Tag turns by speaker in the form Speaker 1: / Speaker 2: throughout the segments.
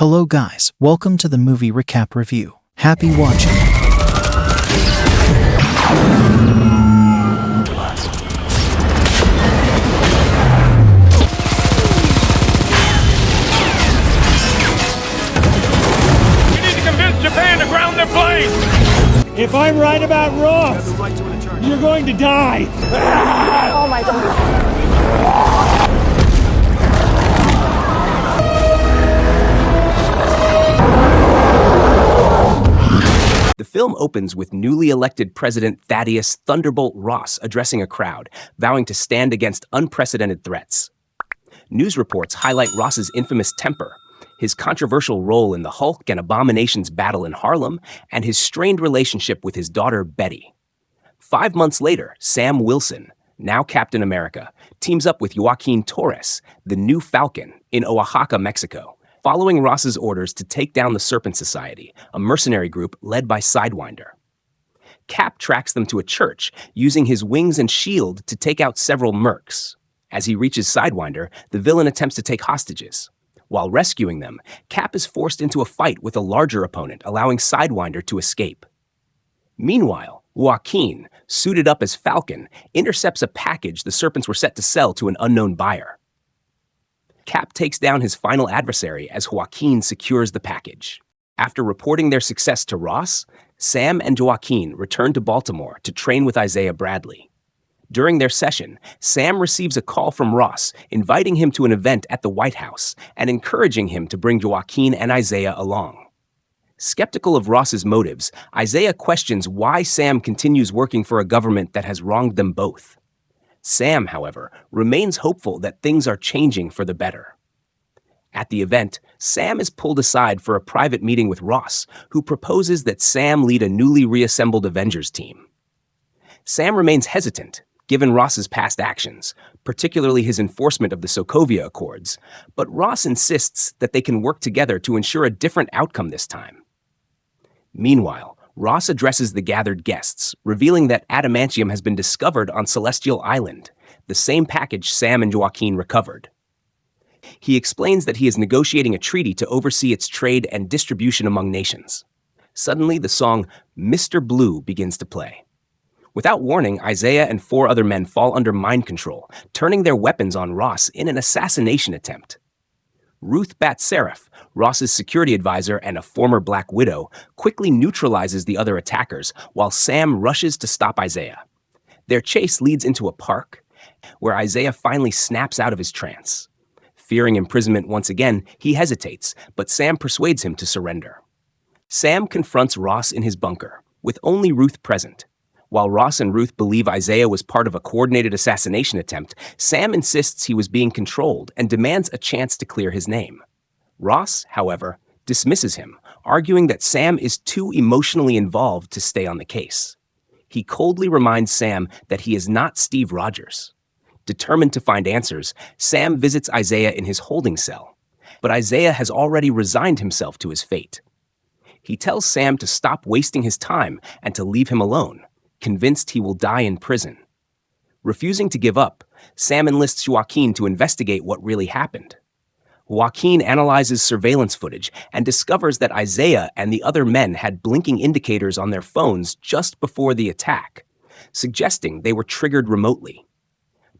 Speaker 1: Hello guys, welcome to the movie recap review. Happy watching.
Speaker 2: We need to convince Japan to ground their planes!
Speaker 3: If I'm right about Ross, you're going to die.
Speaker 4: Oh my God.
Speaker 5: The film opens with newly elected President Thaddeus Thunderbolt Ross addressing a crowd, vowing to stand against unprecedented threats. News reports highlight Ross's infamous temper, his controversial role in the Hulk and Abomination's battle in Harlem, and his strained relationship with his daughter Betty. 5 months later, Sam Wilson, now Captain America, teams up with Joaquin Torres, the new Falcon, in Oaxaca, Mexico, following Ross's orders to take down the Serpent Society, a mercenary group led by Sidewinder. Cap tracks them to a church, using his wings and shield to take out several mercs. As he reaches Sidewinder, the villain attempts to take hostages. While rescuing them, Cap is forced into a fight with a larger opponent, allowing Sidewinder to escape. Meanwhile, Joaquin, suited up as Falcon, intercepts a package the Serpents were set to sell to an unknown buyer. Cap takes down his final adversary as Joaquin secures the package. After reporting their success to Ross, Sam and Joaquin return to Baltimore to train with Isaiah Bradley. During their session, Sam receives a call from Ross inviting him to an event at the White House and encouraging him to bring Joaquin and Isaiah along. Skeptical of Ross's motives, Isaiah questions why Sam continues working for a government that has wronged them both. Sam, however, remains hopeful that things are changing for the better. At the event, Sam is pulled aside for a private meeting with Ross, who proposes that Sam lead a newly reassembled Avengers team. Sam remains hesitant, given Ross's past actions, particularly his enforcement of the Sokovia Accords, but Ross insists that they can work together to ensure a different outcome this time. Meanwhile, Ross addresses the gathered guests, revealing that adamantium has been discovered on Celestial Island, the same package Sam and Joaquin recovered. He explains that he is negotiating a treaty to oversee its trade and distribution among nations. Suddenly, the song Mr. Blue begins to play. Without warning, Isaiah and 4 other men fall under mind control, turning their weapons on Ross in an assassination attempt. Ruth Bat-Seraph, Ross's security advisor and a former Black Widow, quickly neutralizes the other attackers while Sam rushes to stop Isaiah. Their chase leads into a park, where Isaiah finally snaps out of his trance. Fearing imprisonment once again, he hesitates, but Sam persuades him to surrender. Sam confronts Ross in his bunker, with only Ruth present. While Ross and Ruth believe Isaiah was part of a coordinated assassination attempt, Sam insists he was being controlled and demands a chance to clear his name. Ross, however, dismisses him, arguing that Sam is too emotionally involved to stay on the case. He coldly reminds Sam that he is not Steve Rogers. Determined to find answers, Sam visits Isaiah in his holding cell, but Isaiah has already resigned himself to his fate. He tells Sam to stop wasting his time and to leave him alone, convinced he will die in prison. Refusing to give up, Sam enlists Joaquin to investigate what really happened. Joaquin analyzes surveillance footage and discovers that Isaiah and the other men had blinking indicators on their phones just before the attack, suggesting they were triggered remotely.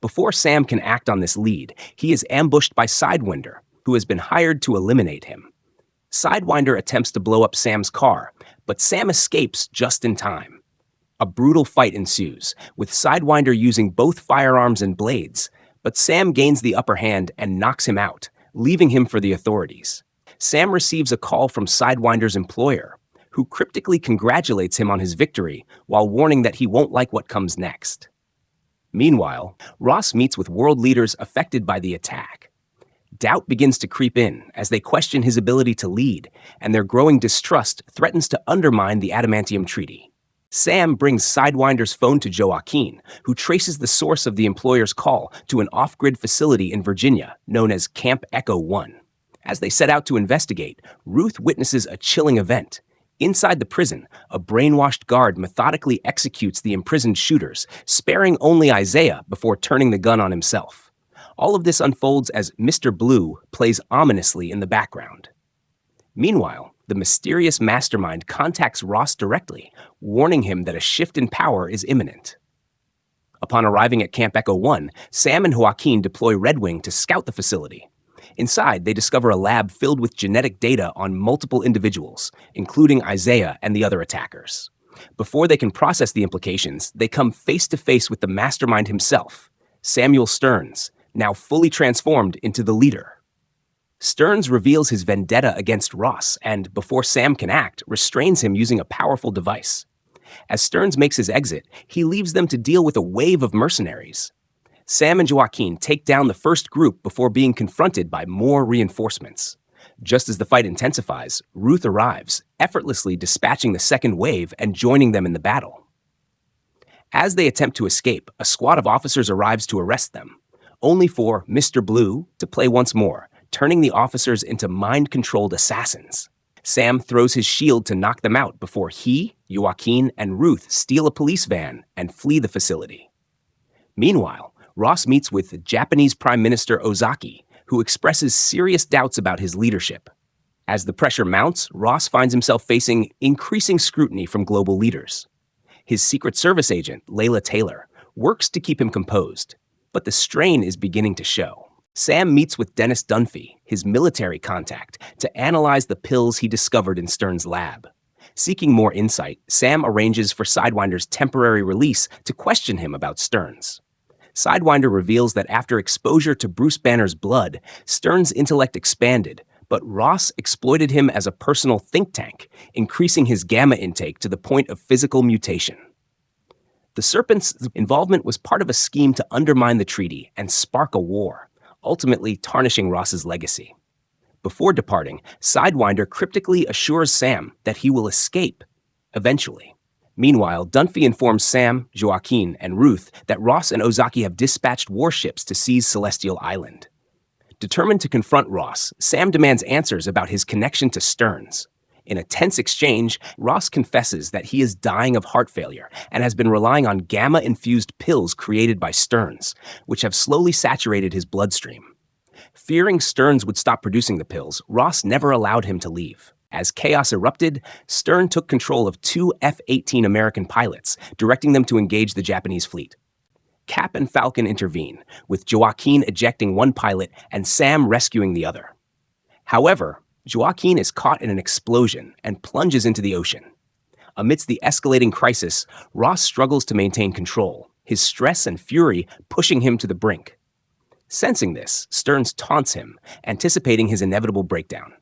Speaker 5: Before Sam can act on this lead, he is ambushed by Sidewinder, who has been hired to eliminate him. Sidewinder attempts to blow up Sam's car, but Sam escapes just in time. A brutal fight ensues, with Sidewinder using both firearms and blades, but Sam gains the upper hand and knocks him out, leaving him for the authorities. Sam receives a call from Sidewinder's employer, who cryptically congratulates him on his victory while warning that he won't like what comes next. Meanwhile, Ross meets with world leaders affected by the attack. Doubt begins to creep in as they question his ability to lead, and their growing distrust threatens to undermine the Adamantium Treaty. Sam brings Sidewinder's phone to Joaquin, who traces the source of the employer's call to an off-grid facility in Virginia known as Camp Echo 1. As they set out to investigate, Ruth witnesses a chilling event. Inside the prison, a brainwashed guard methodically executes the imprisoned shooters, sparing only Isaiah before turning the gun on himself. All of this unfolds as Mr. Blue plays ominously in the background. Meanwhile, the mysterious mastermind contacts Ross directly, warning him that a shift in power is imminent. Upon arriving at Camp Echo 1, Sam and Joaquin deploy Red Wing to scout the facility. Inside, they discover a lab filled with genetic data on multiple individuals, including Isaiah and the other attackers. Before they can process the implications, they come face to face with the mastermind himself, Samuel Stearns, now fully transformed into the leader. Stearns reveals his vendetta against Ross and, before Sam can act, restrains him using a powerful device. As Stearns makes his exit, he leaves them to deal with a wave of mercenaries. Sam and Joaquin take down the first group before being confronted by more reinforcements. Just as the fight intensifies, Ruth arrives, effortlessly dispatching the second wave and joining them in the battle. As they attempt to escape, a squad of officers arrives to arrest them, only for Mr. Blue to play once more, turning the officers into mind-controlled assassins. Sam throws his shield to knock them out before he, Joaquin, and Ruth steal a police van and flee the facility. Meanwhile, Ross meets with Japanese Prime Minister Ozaki, who expresses serious doubts about his leadership. As the pressure mounts, Ross finds himself facing increasing scrutiny from global leaders. His Secret Service agent, Layla Taylor, works to keep him composed, but the strain is beginning to show. Sam meets with Dennis Dunphy, his military contact, to analyze the pills he discovered in Stearns' lab. Seeking more insight, Sam arranges for Sidewinder's temporary release to question him about Stearns. Sidewinder reveals that after exposure to Bruce Banner's blood, Stearns' intellect expanded, but Ross exploited him as a personal think tank, increasing his gamma intake to the point of physical mutation. The Serpent's involvement was part of a scheme to undermine the treaty and spark a war, ultimately tarnishing Ross's legacy. Before departing, Sidewinder cryptically assures Sam that he will escape, eventually. Meanwhile, Dunphy informs Sam, Joaquin, and Ruth that Ross and Ozaki have dispatched warships to seize Celestial Island. Determined to confront Ross, Sam demands answers about his connection to Stearns. In a tense exchange, Ross confesses that he is dying of heart failure and has been relying on gamma-infused pills created by Stearns, which have slowly saturated his bloodstream. Fearing Stearns would stop producing the pills, Ross never allowed him to leave. As chaos erupted, Stearns took control of 2 F-18 American pilots, directing them to engage the Japanese fleet. Cap and Falcon intervene, with Joaquin ejecting one pilot and Sam rescuing the other. However, Joaquin is caught in an explosion and plunges into the ocean. Amidst the escalating crisis, Ross struggles to maintain control, his stress and fury pushing him to the brink. Sensing this, Stearns taunts him, anticipating his inevitable breakdown.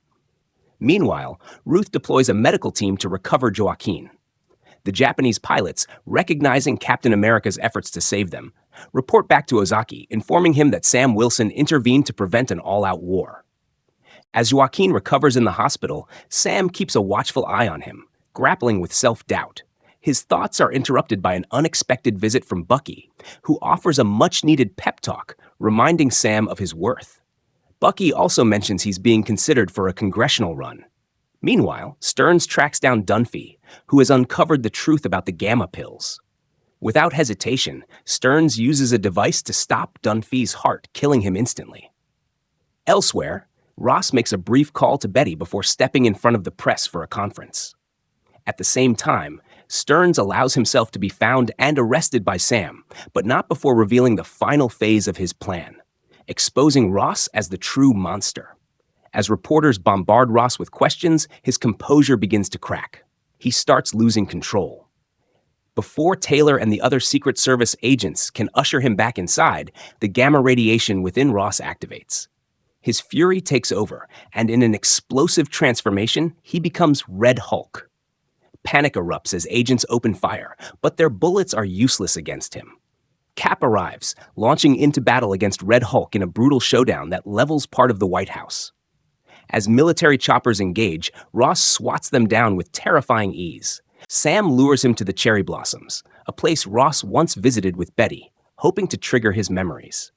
Speaker 5: Meanwhile, Ruth deploys a medical team to recover Joaquin. The Japanese pilots, recognizing Captain America's efforts to save them, report back to Ozaki, informing him that Sam Wilson intervened to prevent an all-out war. As Joaquin recovers in the hospital, Sam keeps a watchful eye on him, grappling with self-doubt. His thoughts are interrupted by an unexpected visit from Bucky, who offers a much-needed pep talk, reminding Sam of his worth. Bucky also mentions he's being considered for a congressional run. Meanwhile, Stearns tracks down Dunphy, who has uncovered the truth about the gamma pills. Without hesitation, Stearns uses a device to stop Dunphy's heart, killing him instantly. Elsewhere, Ross makes a brief call to Betty before stepping in front of the press for a conference. At the same time, Stearns allows himself to be found and arrested by Sam, but not before revealing the final phase of his plan, exposing Ross as the true monster. As reporters bombard Ross with questions, his composure begins to crack. He starts losing control. Before Taylor and the other Secret Service agents can usher him back inside, the gamma radiation within Ross activates. His fury takes over, and in an explosive transformation, he becomes Red Hulk. Panic erupts as agents open fire, but their bullets are useless against him. Cap arrives, launching into battle against Red Hulk in a brutal showdown that levels part of the White House. As military choppers engage, Ross swats them down with terrifying ease. Sam lures him to the Cherry Blossoms, a place Ross once visited with Betty, hoping to trigger his memories.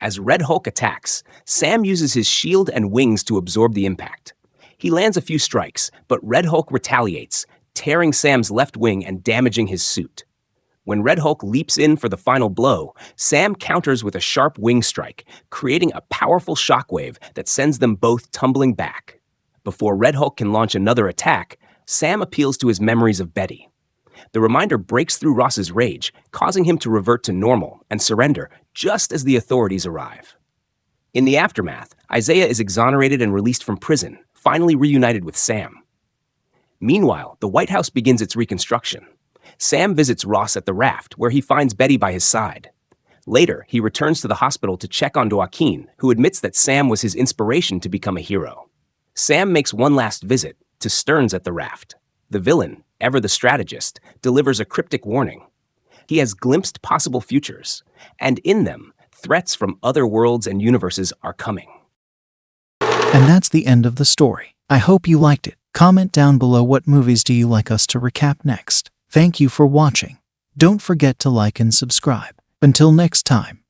Speaker 5: As Red Hulk attacks, Sam uses his shield and wings to absorb the impact. He lands a few strikes, but Red Hulk retaliates, tearing Sam's left wing and damaging his suit. When Red Hulk leaps in for the final blow, Sam counters with a sharp wing strike, creating a powerful shockwave that sends them both tumbling back. Before Red Hulk can launch another attack, Sam appeals to his memories of Betty. The reminder breaks through Ross's rage, causing him to revert to normal and surrender just as the authorities arrive. In the aftermath, Isaiah is exonerated and released from prison, finally reunited with Sam. Meanwhile, the White House begins its reconstruction. Sam visits Ross at the raft, where he finds Betty by his side. Later, he returns to the hospital to check on Joaquin, who admits that Sam was his inspiration to become a hero. Sam makes one last visit to Stearns at the raft. The villain, ever the strategist, delivers a cryptic warning. He has glimpsed possible futures, and in them, threats from other worlds and universes are coming.
Speaker 1: And that's the end of the story. I hope you liked it. Comment down below what movies do you like us to recap next. Thank you for watching. Don't forget to like and subscribe. Until next time.